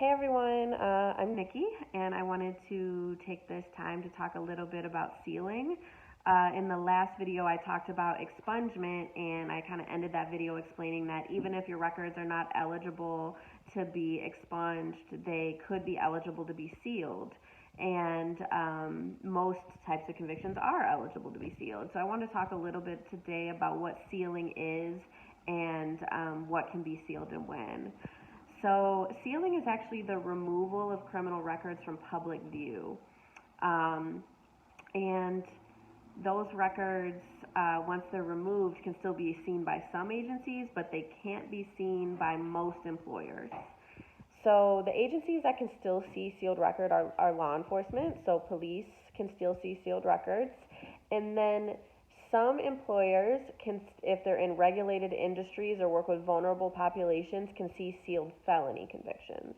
Hey everyone, I'm Nikki, and I wanted to take this time to talk a little bit about sealing. In the last video, I talked about expungement, and I kind of ended that video explaining that even if your records are not eligible to be expunged, they could be eligible to be sealed. And most types of convictions are eligible to be sealed. So I want to talk a little bit today about what sealing is and what can be sealed and when. So sealing is actually the removal of criminal records from public view. And those records, once they're removed, can still be seen by some agencies, but they can't be seen by most employers. So the agencies that can still see sealed record are law enforcement, so police can still see sealed records. And then some employers can, if they're in regulated industries or work with vulnerable populations, can see sealed felony convictions.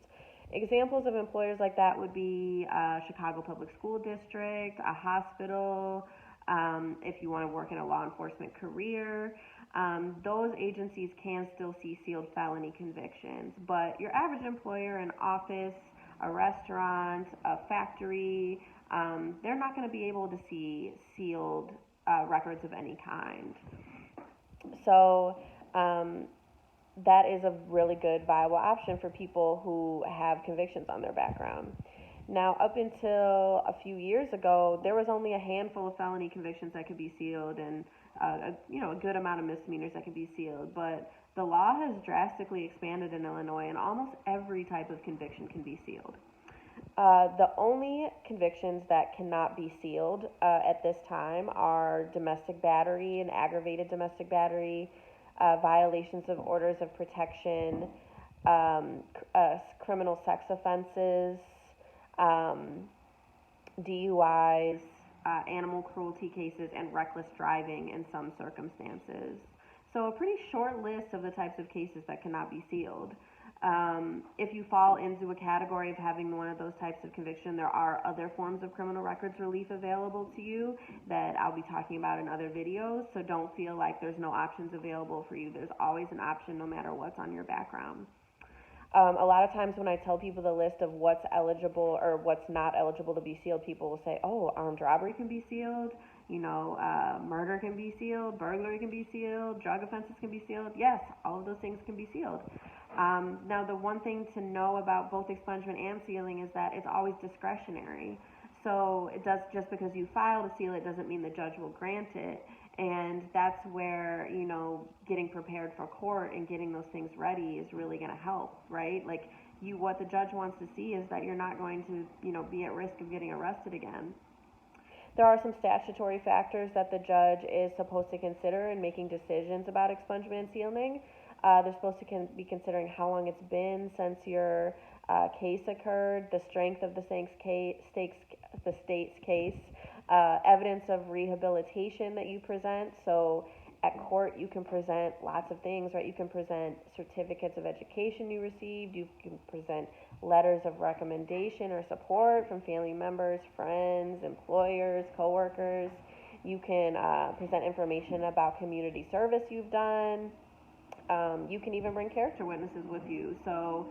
Examples of employers like that would be Chicago Public School District, a hospital, if you want to work in a law enforcement career. Those agencies can still see sealed felony convictions, but your average employer, an office, a restaurant, a factory, they're not going to be able to see sealed records of any kind. So that is a really good viable option for people who have convictions on their background. Now, up until a few years ago, there was only a handful of felony convictions that could be sealed, and a good amount of misdemeanors that could be sealed. But the law has drastically expanded in Illinois, and almost every type of conviction can be sealed. The only convictions that cannot be sealed at this time are domestic battery and aggravated domestic battery, violations of orders of protection, criminal sex offenses, DUIs, animal cruelty cases, and reckless driving in some circumstances. So a pretty short list of the types of cases that cannot be sealed. If you fall into a category of having one of those types of conviction, there are other forms of criminal records relief available to you that I'll be talking about in other videos, so don't feel like there's no options available for you. There's always an option no matter what's on your background. A lot of times when I tell people the list of what's eligible or what's not eligible to be sealed, people will say, oh, armed robbery can be sealed, murder can be sealed, burglary can be sealed, drug offenses can be sealed. Yes, all of those things can be sealed. Now, the one thing to know about both expungement and sealing is that it's always discretionary. So it does, just because you file to seal it doesn't mean the judge will grant it. And that's where, getting prepared for court and getting those things ready is really going to help, right? Like, what the judge wants to see is that you're not going to, be at risk of getting arrested again. There are some statutory factors that the judge is supposed to consider in making decisions about expungement and sealing. They're supposed to be considering how long it's been since your case occurred, the strength of the state's case, evidence of rehabilitation that you present. So at court, you can present lots of things, right? You can present certificates of education you received. You can present letters of recommendation or support from family members, friends, employers, coworkers. You can present information about community service you've done. You can even bring character witnesses with you. So,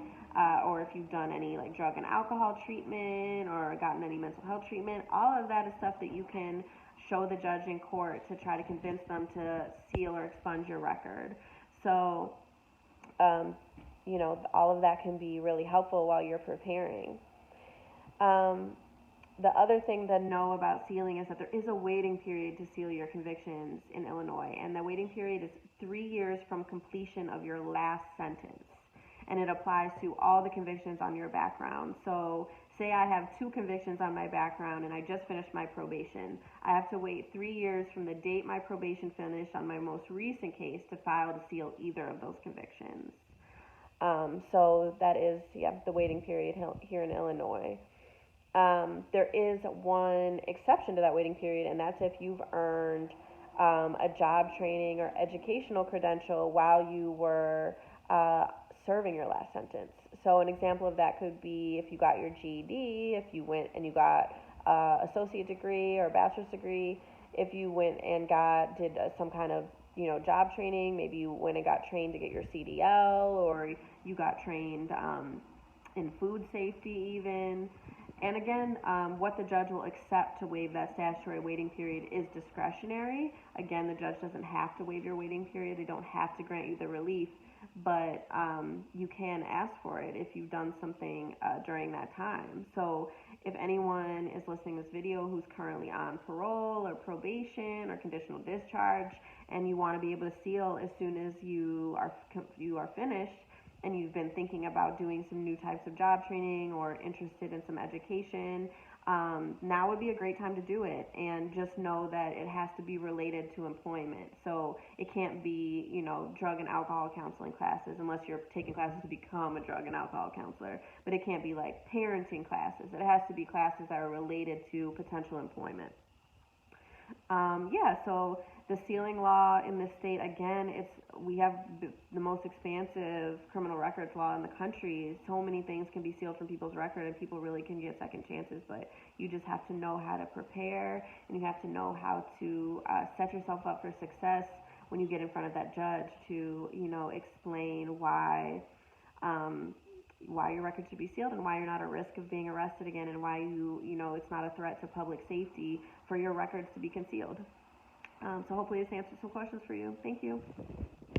or if you've done any drug and alcohol treatment or gotten any mental health treatment, all of that is stuff that you can show the judge in court to try to convince them to seal or expunge your record. So, all of that can be really helpful while you're preparing. The other thing to know about sealing is that there is a waiting period to seal your convictions in Illinois, and the waiting period is 3 years from completion of your last sentence, and it applies to all the convictions on your background. So say I have 2 convictions on my background and I just finished my probation. I have to wait 3 years from the date my probation finished on my most recent case to file to seal either of those convictions. So that is, the waiting period here in Illinois. There is one exception to that waiting period, and that's if you've earned a job training or educational credential while you were serving your last sentence. So an example of that could be if you got your GED, if you went and you got associate degree or bachelor's degree, if you went and did some kind of job training, maybe you went and got trained to get your CDL, or you got trained in food safety even. And again, what the judge will accept to waive that statutory waiting period is discretionary. Again, the judge doesn't have to waive your waiting period. They don't have to grant you the relief, but you can ask for it if you've done something during that time. So if anyone is listening to this video who's currently on parole or probation or conditional discharge, and you want to be able to seal as soon as you are finished, and you've been thinking about doing some new types of job training or interested in some education, now would be a great time to do it. And just know that it has to be related to employment. So it can't be, drug and alcohol counseling classes unless you're taking classes to become a drug and alcohol counselor. But it can't be like parenting classes. It has to be classes that are related to potential employment. So the sealing law in this state, again, we have the most expansive criminal records law in the country. So many things can be sealed from people's record, and people really can get second chances, but you just have to know how to prepare, and you have to know how to set yourself up for success when you get in front of that judge to, explain why your record should be sealed and why you're not at risk of being arrested again, and why it's not a threat to public safety for your records to be concealed. So hopefully this answers some questions for you. Thank you.